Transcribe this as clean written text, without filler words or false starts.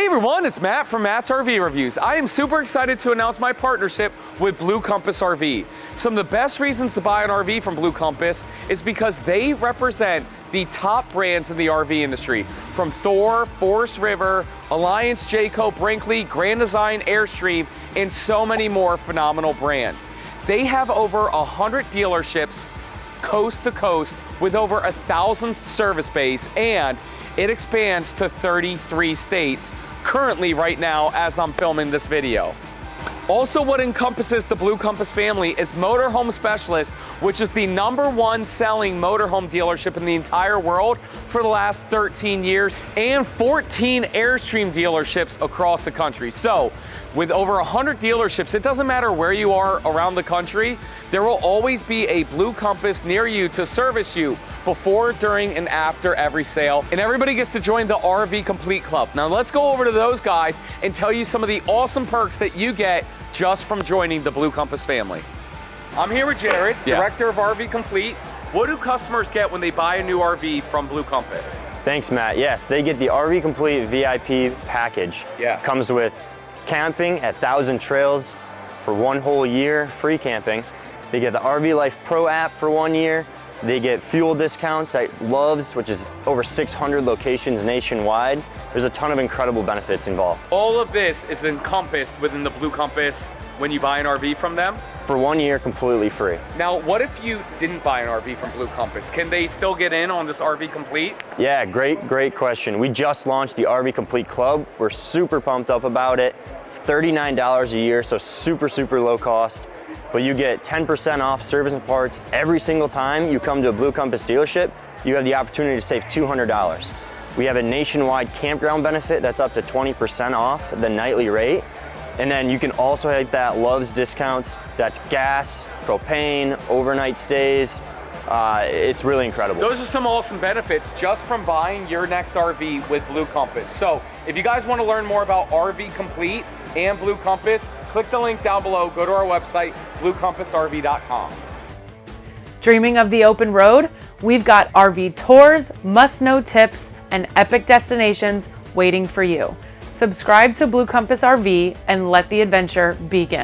Hey everyone, it's Matt from Matt's RV Reviews. I am super excited to announce my partnership with Blue Compass RV. Some of the best reasons to buy an RV from Blue Compass is because they represent the top brands in the RV industry, from Thor, Forest River, Alliance, Jayco, Brinkley, Grand Design, Airstream, and so many more phenomenal brands. They have over 100 dealerships coast to coast with over 1,000 service bays, and it expands to 33 states currently right now as I'm filming this video. Also, what encompasses the Blue Compass family is Motorhome Specialist, which is the #1 selling motorhome dealership in the entire world for the last 13 years, and 14 Airstream dealerships across the country. So, with over 100 dealerships, it doesn't matter where you are around the country, there will always be a Blue Compass near you to service you before, during, and after every sale. And everybody gets to join the RV Complete Club. Now let's go over to those guys and tell you some of the awesome perks that you get just from joining the Blue Compass family. I'm here with Jared, Director of RV Complete. What do customers get when they buy a new RV from Blue Compass? Thanks, Matt. Yes, they get the RV Complete VIP package. Comes with camping at 1,000 Trails for 1 whole year, free camping. They get the RV Life Pro app for 1 year. They get fuel discounts at Love's, which is over 600 locations nationwide. There's a ton of incredible benefits involved. All of this is encompassed within the Blue Compass when you buy an RV from them? For 1 year, completely free. Now, what if you didn't buy an RV from Blue Compass? Can they still get in on this RV Complete? Yeah, great question. We just launched the RV Complete Club. We're super pumped up about it. It's $39 a year, so super low cost. But you get 10% off service and parts every single time you come to a Blue Compass dealership. You have the opportunity to save $200. We have a nationwide campground benefit that's up to 20% off the nightly rate. And then you can also hit that Love's discounts. That's gas, propane, overnight stays. It's really incredible. Those are some awesome benefits just from buying your next RV with Blue Compass. So if you guys want to learn more about RV Complete and Blue Compass, click the link down below, go to our website, bluecompassrv.com. Dreaming of the open road? We've got RV tours, must-know tips, and epic destinations waiting for you. Subscribe to Blue Compass RV and let the adventure begin.